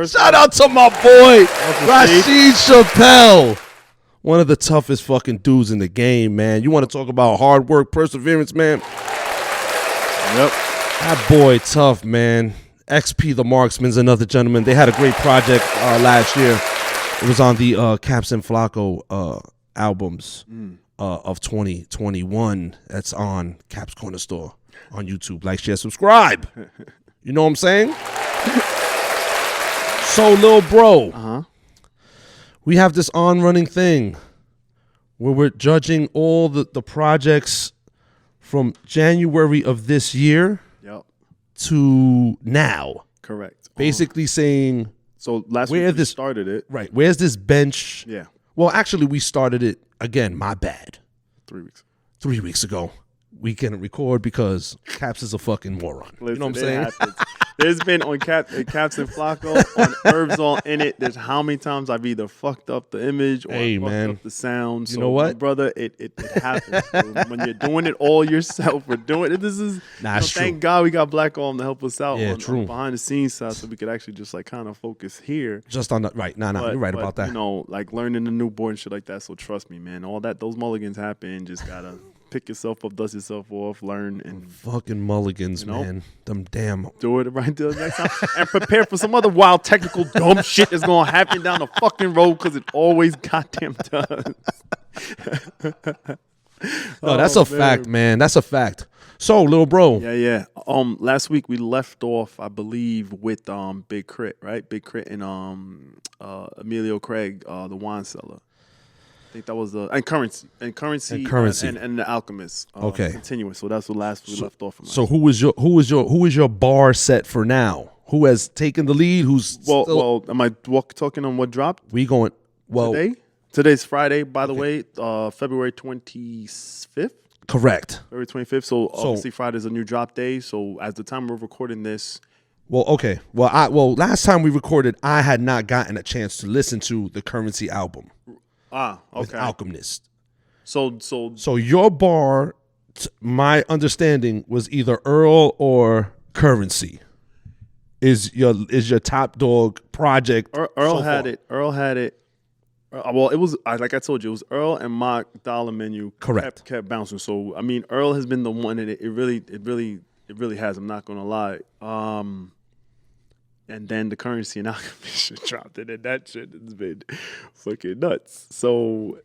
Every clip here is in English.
Shout out to my boy, Rasheed Chappell. One of the toughest fucking dudes in the game, man. You want to talk about hard work, perseverance, man? Yep. That boy tough, man. XP the Marksman's another gentleman. They had a great project last year. It was on the Caps and Flaco albums of 2021. That's on Caps Corner Store on YouTube. Like, share, subscribe. You know what I'm saying? So, lil bro, we have this on-running thing where we're judging all the projects from January of this year to now. Correct. Basically saying... So last week we started it. Right. Where's this bench? Yeah. Well, actually, we started it, again, my bad. 3 weeks. 3 weeks ago. We couldn't record because Caps is a fucking moron. Listen, you know what I'm saying? There's been on Caps and Flaco, on Herbs All In It, there's how many times I've either fucked up the image or fucked up the sound. You know what? Brother, it happens. When you're doing it all yourself, we're doing it. This is, thank God we got Black Arm to help us out on behind the scenes side so we could actually just like kind of focus here. Just on the, right. You're right about that. You know, like learning the new board and shit like that. So trust me, man, all that, those mulligans happen. Just gotta pick yourself up, dust yourself off, learn, and fucking mulligans, man. Them damn. Do it right till the next time, and prepare for some other wild technical dumb shit that's gonna happen down the fucking road because it always goddamn does. No, that's a fact, man. That's a fact. So, little bro. Yeah. Last week we left off, I believe, with Big Crit, right? Big Crit and Emilio Craig, the wine seller. I think that was currency and the Alchemist. Okay, continuous. So that's the last we left off from. So who is your bar set for now? Who has taken the lead? Who's well? Am I talking on what dropped? We going today? Today's Friday, by the way, February 25th. Correct. February 25th. So obviously Friday's a new drop day. So at the time we're recording this. Well, okay. Well, last time we recorded, I had not gotten a chance to listen to the Currency album. Okay. With Alchemist. So your bar, my understanding, was either Earl or Currency. Is your top dog project? Earl had it. Well, it was like I told you, it was Earl and Mock Dollar Menu. Correct. Kept bouncing. So I mean, Earl has been the one, and it really has. I'm not gonna lie. And then the Currency and Alchemist shit dropped it, and that shit has been fucking nuts. So,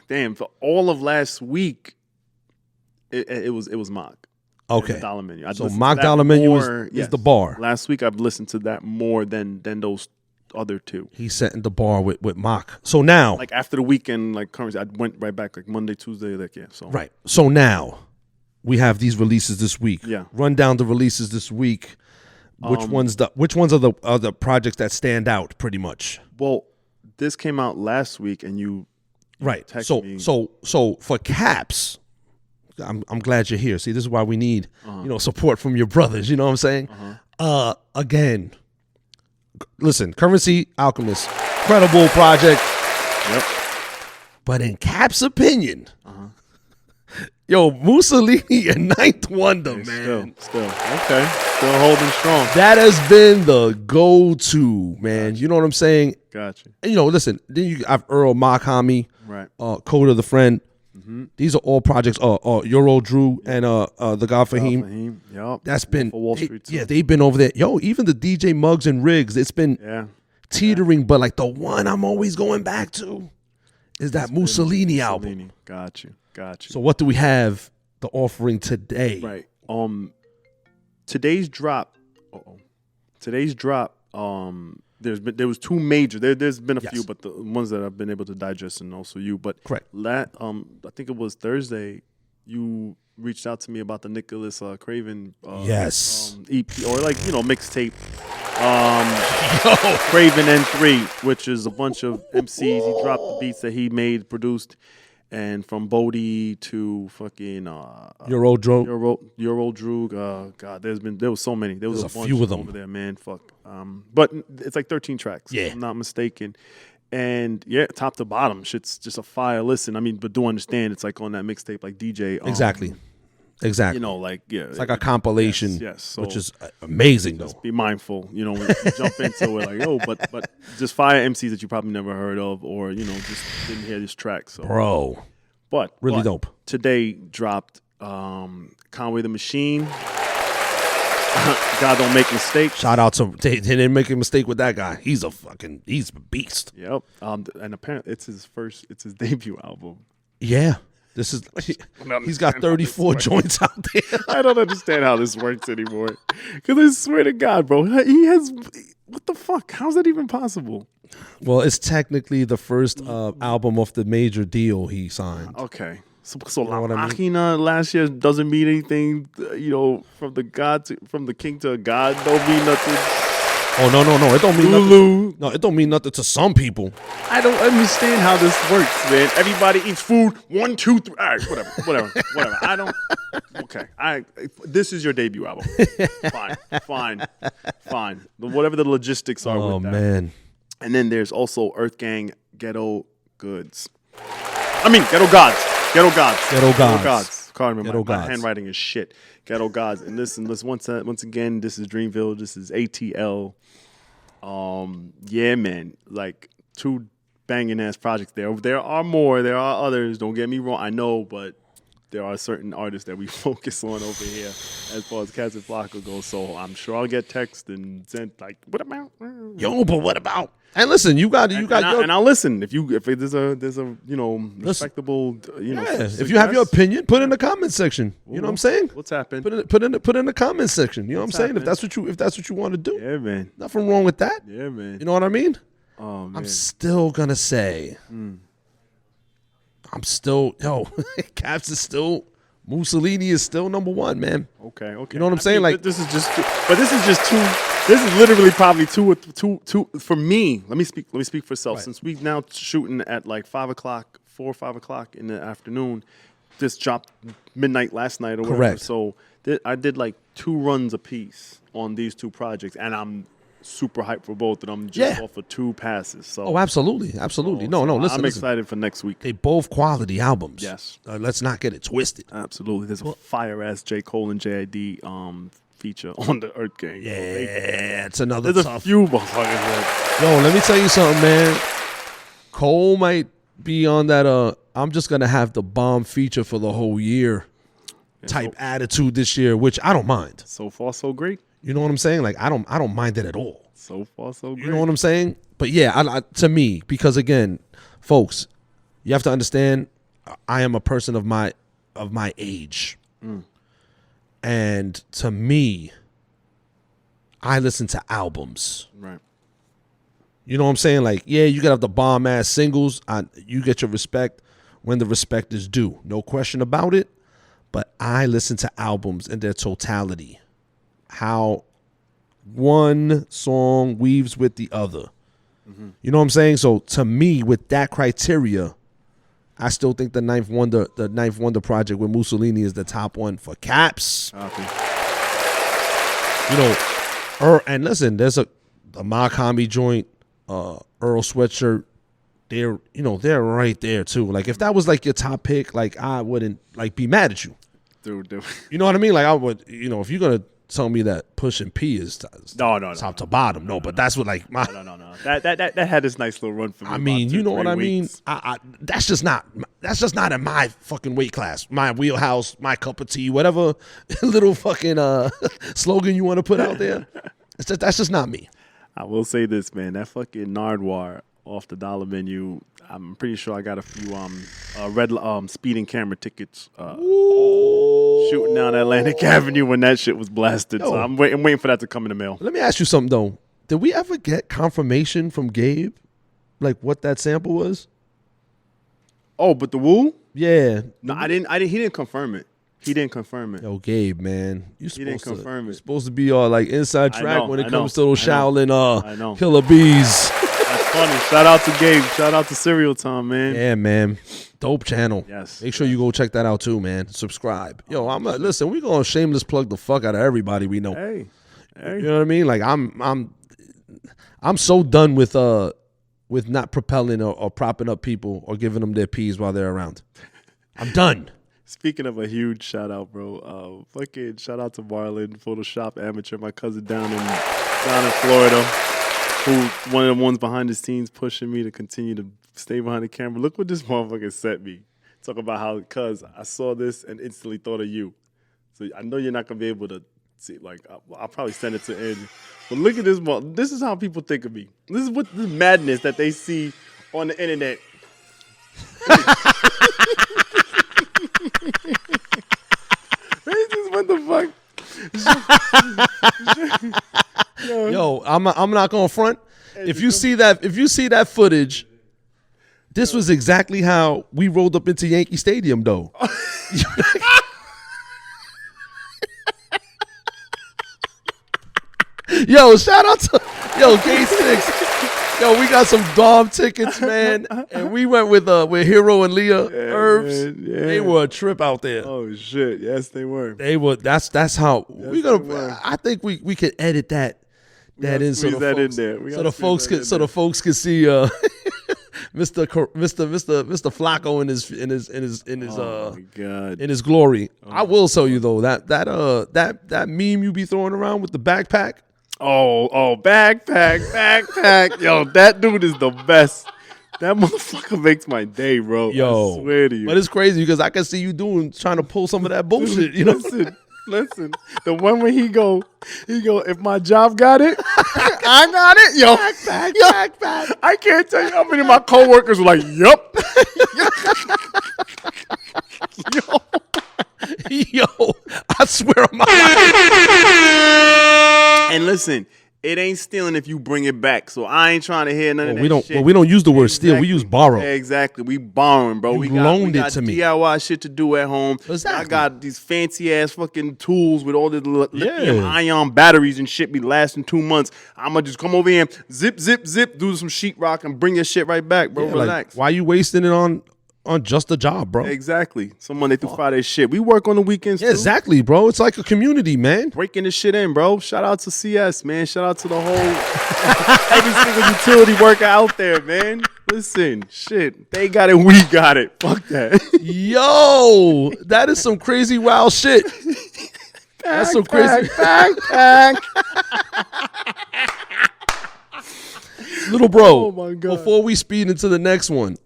damn, for all of last week, it was Mock. Okay. Dollar Menu. So Mock Dollar Menu is the bar. Last week I've listened to that more than those other two. He's setting the bar with Mock. So now, like after the weekend, like Currency, I went right back like Monday, Tuesday, like So right. So now we have these releases this week. Yeah. Run down the releases this week. Which ones are the projects that stand out pretty much? Well, this came out last week, and you texted me. So for Caps, I'm glad you're here. See, this is why we need support from your brothers. You know what I'm saying? Again, listen, Currency, Alchemist, incredible project. Yep. But in Caps' opinion. Yo, Mussolini and Ninth Wonder, man. Still. Okay. Still holding strong. That has been the go-to, man. Gotcha. You know what I'm saying? Gotcha. And, listen, then you have Earl Mock-Hami, right? Coda the Friend. Mm-hmm. These are all projects. Euro Drew and the God Fahim. Yep. That's been Wall Street too. Yeah, they've been over there. Yo, even the DJ Muggs and Riggs, it's been teetering, but like the one I'm always going back to is that Mussolini album. Got you. So what do we have the offering today? Right. Today's drop. There was two major. There's been a few, but the ones that I've been able to digest and also you. But correct. I think it was Thursday. You reached out to me about the Nicholas Craven EP or mixtape. Craven N3, which is a bunch of MCs. He dropped the beats that he made, produced. And from Bodie to fucking Euro Drew. God, there was so many. There was a bunch few of them over there, man. Fuck. But it's like 13 tracks. Yeah. If I'm not mistaken. And top to bottom, shit's just a fire listen. I mean, but do understand it's like on that mixtape, like DJ. Exactly. exactly. You know, like it's like a compilation, yes. So which is amazing though. be mindful, you know, when you jump into it, like, oh, but just fire MCs that you probably never heard of, or you know, just didn't hear this track. So, Bro, but really dope. Today dropped Conway the Machine. God don't make mistakes. Shout out to they didn't make a mistake with that guy. He's a beast. Yep. And apparently it's his debut album. Yeah. This is he's got 34 joints out there. I don't understand how this works anymore. Because I swear to God, bro, he has what the fuck? How's that even possible? Well, it's technically the first album of the major deal he signed. Okay. So You know what I mean? Machina last year doesn't mean anything, you know, from the king to a god don't mean nothing. Oh no, it don't mean Lulu. nothing. No, it don't mean nothing to some people. I don't understand how this works, man. Everybody eats food. 1, 2, 3. All right, whatever. I don't. Okay, this is your debut album. Fine. Whatever the logistics are. Oh with that. man. And then there's also Earth Gang Ghetto Goods. I mean Ghetto Gods. Ghetto Gods. My handwriting is shit. Ghetto Gods. And listen, once again, this is Dreamville. This is ATL. Yeah, man. Like 2 banging ass projects there. There are more. There are others. Don't get me wrong. I know, but there are certain artists that we focus on over here as far as Caps and Flaco goes. So I'm sure I'll get text and sent like, what about? Yo, but what about? And listen, you got and I'll listen if there's a you know respectable you know. Yeah, if you have your opinion, put it in the comment section. You know what I'm saying? What's happened? Put it in the comment section. You know what I'm saying? If that's what you want to do, Yeah, man. nothing wrong with that. Yeah, man. You know what I mean? Oh man. I'm still gonna say, Caps is still, Mussolini is still number 1, man. Okay. You know what I'm saying? Like this is just two. This is literally probably two for me. Let me speak for self. Right. Since we now shooting at like 4 or 5 o'clock in the afternoon. This dropped midnight last night or whatever. Correct. So I did like 2 runs apiece on these 2 projects, and I'm super hyped for both of them just off of 2 passes. So absolutely. Listen, I'm excited for next week. They both quality albums. Yes. Let's not get it twisted. Absolutely. There's a fire ass J. Cole and JID feature on the Earth Gang. Yeah, it's another There's tough. a few motherfuckers. Yo, let me tell you something, man. Cole might be on that. I'm just gonna have the bomb feature for the whole year type attitude this year, which I don't mind. So far, so great. You know what I'm saying? Like I don't mind it at all. So far, so great. You know what I'm saying? But yeah, to me, because again, folks, you have to understand, I am a person of my age, and to me, I listen to albums. Right. You know what I'm saying? Like, yeah, you gotta have the bomb ass singles. You get your respect when the respect is due. No question about it. But I listen to albums in their totality. How one song weaves with the other. Mm-hmm. You know what I'm saying? So to me, with that criteria, I still think the Ninth Wonder project with Mussolini is the top one for Caps. Okay. You know, and listen, there's a Makami joint, Earl Sweatshirt. They're right there too. Like if that was like your top pick, like I wouldn't like be mad at you. Dude. You know what I mean? Like I would, if you're gonna tell me that Push and P is top to bottom, but that's what like my no. That had this nice little run for me. I mean, you know what I mean? I that's just not in my fucking weight class, my wheelhouse, my cup of tea, whatever little fucking slogan you want to put out there. That's just not me. I will say this, man. That fucking Nardwar off the dollar menu. I'm pretty sure I got a few red speeding camera tickets shooting down Atlantic Avenue when that shit was blasted. Yo. So I'm waiting for that to come in the mail. Let me ask you something though. Did we ever get confirmation from Gabe, like what that sample was? Oh, but the Woo? Yeah. No, I didn't. He didn't confirm it. Yo, Gabe, man, He didn't confirm it. You're supposed to be all like inside track when it comes to those Shaolin Killer bees. That's funny. Shout out to Gabe. Shout out to Serial Time, man. Yeah, man. Dope channel. Yes. Make sure you go check that out too, man. Subscribe. Yo, listen, we gonna shameless plug the fuck out of everybody we know. Hey. You know what I mean? Like I'm so done with not propelling or propping up people or giving them their peas while they're around. I'm done. Speaking of a huge shout out, bro. Fucking shout out to Marlon, Photoshop amateur, my cousin down in Florida, who one of the ones behind the scenes pushing me to continue to stay behind the camera. Look what this motherfucker sent me. Talk about how, cuz I saw this and instantly thought of you. So I know you're not gonna be able to see. Like I'll probably send it to Andy. But look at this. This is how people think of me. This is madness that they see on the internet. What the fuck? Yo, I'm not gonna front. If you see that footage, this was exactly how we rolled up into Yankee Stadium, though. Yo, shout out to K6. Yo, we got some Dom tickets, man, and we went with Hero and Leah Herbs. Man, yeah. They were a trip out there. Oh shit! Yes, they were. They were. That's how we gonna. I think we could edit that in so the folks could see Mr. Flaco in his glory. I will tell you though that meme you be throwing around with the backpack. Oh, backpack. Yo, that dude is the best. That motherfucker makes my day, bro. Yo, I swear to you. But it's crazy because I can see you trying to pull some of that bullshit. You know, listen. The one where he go. If my job got it, I got it. Yo, backpack. I can't tell you how many of my coworkers were like, "Yup." Yo, I swear on my life. And listen, it ain't stealing if you bring it back. So I ain't trying to hear none of that shit. Well, we don't use the word steal. We use borrow. Exactly. We borrowing, bro. We loaned it to me. DIY shit to do at home. Exactly. I got these fancy ass fucking tools with all the lithium ion batteries and shit be lasting 2 months. I'ma just come over here, zip, do some sheetrock and bring your shit right back, bro. Relax. Like, why you wasting it on just a job, bro? Exactly. Some Monday through Friday shit. We work on the weekends too. Exactly, bro. It's like a community, man. Breaking this shit in, bro. Shout out to CS, man. Shout out to the whole every single utility worker out there, man. Listen, shit. They got it, we got it. Fuck that. Yo, that is some crazy wild shit. That's some crazy backpack. Little bro, oh my God. Before we speed into the next one,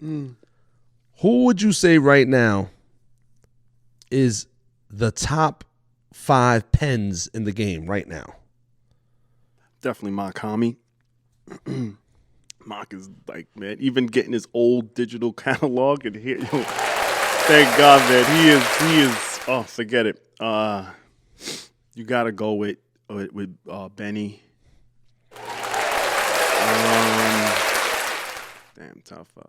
who would you say right now is the top 5 pens in the game right now? Definitely Makami. Mock is like, man, even getting his old digital catalog and here, thank God, man, he is. Oh, forget it. You gotta go with Benny. Damn, top 5.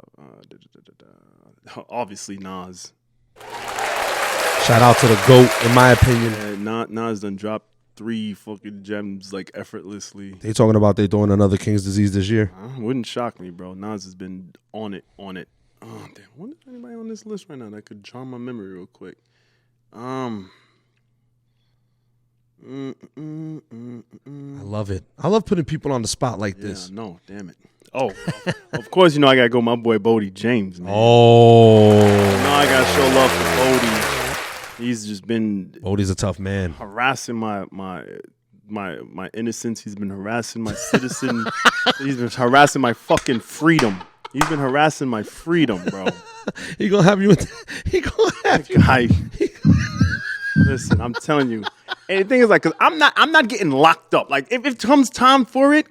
Obviously, Nas. Shout out to the GOAT, in my opinion. Yeah, Nas done dropped 3 fucking gems like effortlessly. They talking about they doing another King's Disease this year. Wouldn't shock me, bro. Nas has been on it. Oh, damn. What is anybody on this list right now that could charm my memory real quick? I love it. I love putting people on the spot like this. No, damn it. Oh, of course, I got to go my boy Bodie James, man. Oh. I got to show love for Bodie. He's just been... Bodie's a tough man. Harassing my innocence. He's been harassing my citizen. He's been harassing my fucking freedom. He's been harassing my freedom, bro. He gonna have you... He gonna have you... Listen, I'm telling you. And the thing is, like, cause I'm not getting locked up. Like, if it comes time for it,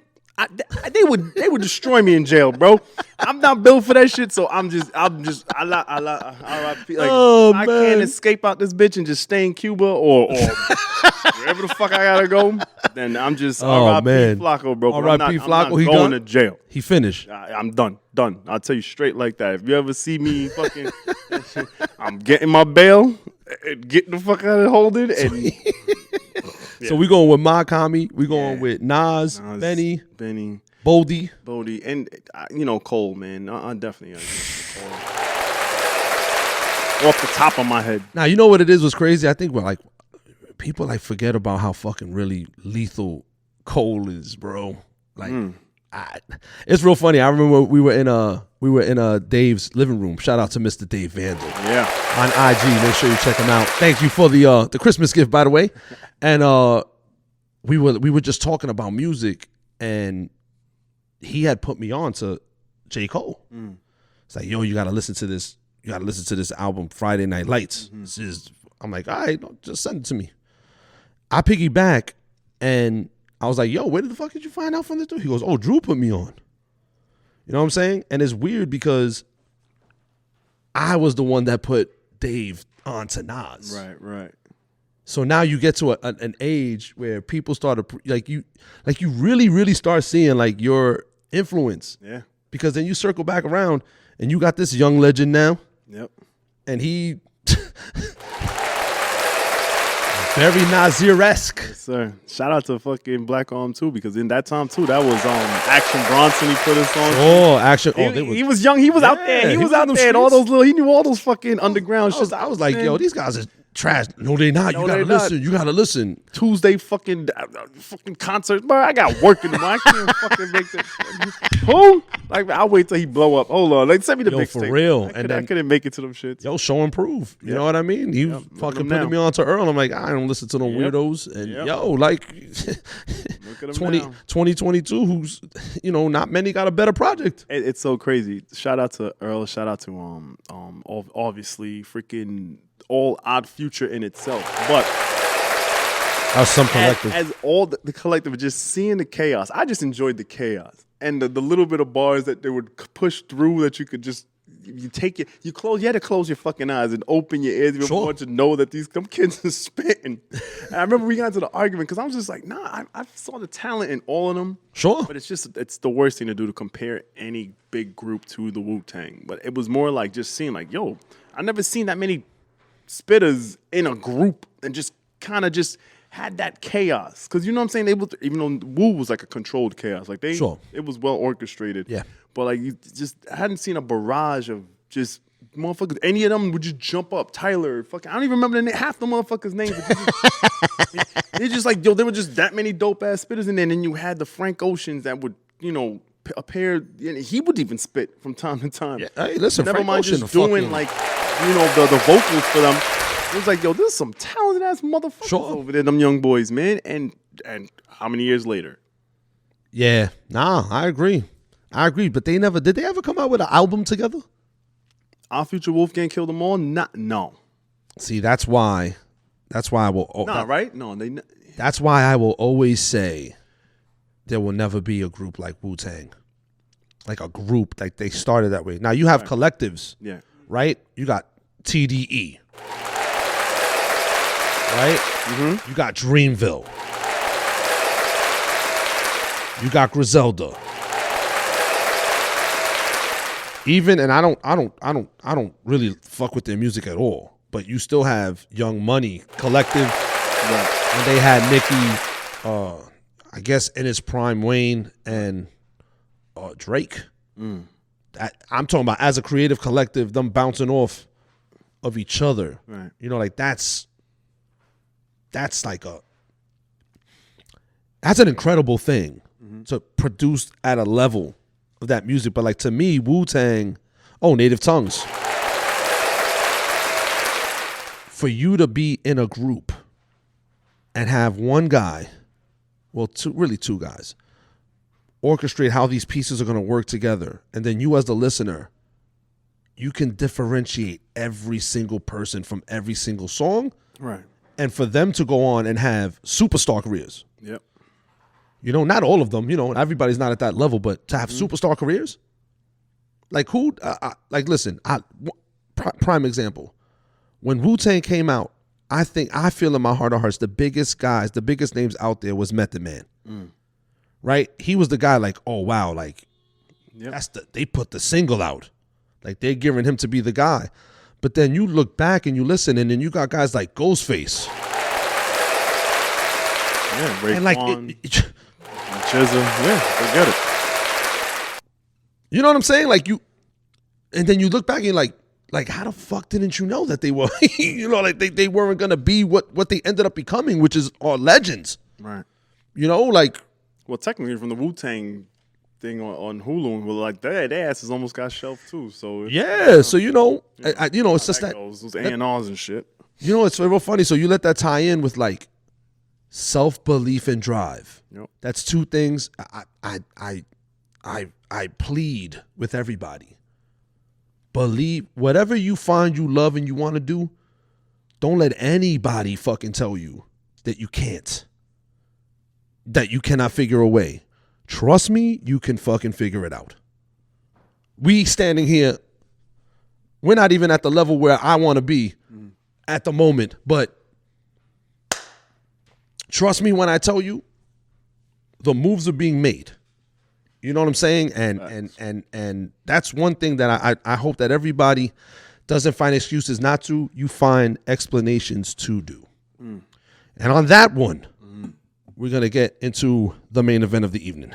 they would destroy me in jail, bro. I'm not built for that shit, so I'm just like, I can't escape out this bitch and just stay in Cuba or wherever the fuck I gotta go. Then I'm just R.I.P. Flaco, bro. R.I.P. Flaco. He going to jail. He finished. I'm done. I'll tell you straight like that. If you ever see me fucking, I'm getting my bail, getting the fuck out of holding, and. So we going with Makami. We going with Nas, Benny, Bodie, and Cole, man. I definitely Cole. Off the top of my head. Now you know what it is. Was crazy. I think people forget about how fucking really lethal Cole is, bro. Like, it's real funny. I remember we were in we were in Dave's living room. Shout out to Mr. Dave Vandal. Yeah. On IG. Make sure you check him out. Thank you for the Christmas gift, by the way. And we were just talking about music, and he had put me on to J. Cole. It's like, yo, you gotta listen to this. You gotta listen to this album, Friday Night Lights. I'm like, all right, just send it to me. I piggyback, and I was like, yo, where the fuck did you find out from this dude? He goes, oh, Drew put me on. You know what I'm saying? And it's weird because I was the one that put Dave on to Nas. Right. So now you get to an age where people start to you really start seeing like your influence. Yeah. Because then you circle back around and you got this young legend now. Yep. And he very Nasir-esque. Yes, sir. Shout out to fucking Black Arm too, because in that time too, that was Action Bronson. He put us on. Oh, Action! Oh, he was young. He was out there. He was out there. And all those little. He knew all those fucking underground shit. I was like, yo, these guys are trash. No, they're not. No, you gotta they're listen. not. You gotta listen. Tuesday fucking concerts, bro. I got work in the morning. I can't fucking make that. Who? Like, I'll wait till he blow up. Hold on. Like, send me the mixtape. For real. I couldn't make it to them shits. Yo, show and prove. You know what I mean? He fucking putting me on to Earl. I'm like, I don't listen to no weirdos. And yo, like 2022, who's, not many got a better project. It's so crazy. Shout out to Earl. Shout out to obviously freaking all Odd Future in itself. But as some collective. As all the collective, just seeing the chaos. I just enjoyed the chaos. And the little bit of bars that they would push through that you could just, you had to close your fucking eyes and open your ears if you want to know that these kids are spitting. And I remember we got into the argument because I was just like, nah, I saw the talent in all of them. Sure. But it's the worst thing to do to compare any big group to the Wu-Tang. But it was more like just seeing like, yo, I never seen that many spitters in a group and just kind of just had that chaos. Because you know what I'm saying? Even though Wu was like a controlled chaos. Like it was well orchestrated. Yeah. But like you just hadn't seen a barrage of just motherfuckers. Any of them would just jump up. Tyler, fucking, I don't even remember half the motherfuckers' names. They're just like, yo, there were just that many dope ass spitters in there. And then you had the Frank Oceans that would, appear. And he would even spit from time to time. Yeah. Hey, listen, never Frank mind Ocean just doing like, the vocals for them. It was like, yo, there's some talented ass motherfuckers over there, them young boys, man. And how many years later? Yeah, nah, I agree. But did they ever come out with an album together? Our Future Wolfgang Killed Them All? No. See, that's why I will. Right? No, that's why I will always say there will never be a group like Wu-Tang. Like a group, like they started that way. Now you have collectives, right? You got TDE. Right? Mm-hmm. You got Dreamville. You got Griselda. And I don't really fuck with their music at all. But you still have Young Money Collective. Right. And they had Nicki, I guess in his prime, Wayne and Drake. I'm talking about as a creative collective, them bouncing off of each other. Right. Like that's an incredible thing to produce at a level of that music. But like to me, Wu-Tang, Native Tongues. For you to be in a group and have one guy, two guys, orchestrate how these pieces are going to work together, and then you as the listener, you can differentiate every single person from every single song. Right. And for them to go on and have superstar careers. Yep. Not all of them, everybody's not at that level, but to have superstar careers? Like who, listen, prime example. When Wu-Tang came out, I feel in my heart of hearts, the biggest names out there was Method Man. Right? He was the guy like, oh wow, like they put the single out. Like they're giving him to be the guy. But then you look back and you listen, and then you got guys like Ghostface. Yeah, Ray and like Chisholm. Yeah, they get it. You know what I'm saying? And then you look back and you're like, how the fuck didn't you know that they were, they weren't gonna be what they ended up becoming, which is legends. Right. Well, technically from the Wu-Tang thing on Hulu, but like their asses almost got shelved too. So So it's just that those A&Rs and shit. You know, it's real funny. So you let that tie in with like self-belief and drive. Yep. That's two things I plead with everybody. Believe whatever you find you love and you want to do. Don't let anybody fucking tell you that you can't, that you cannot figure a way. Trust me, you can fucking figure it out. We standing here, we're not even at the level where I want to be at the moment, but trust me when I tell you, the moves are being made. You know what I'm saying? And that's one thing that I hope that everybody doesn't find excuses not to. You find explanations to do. And on that one, we're going to get into the main event of the evening.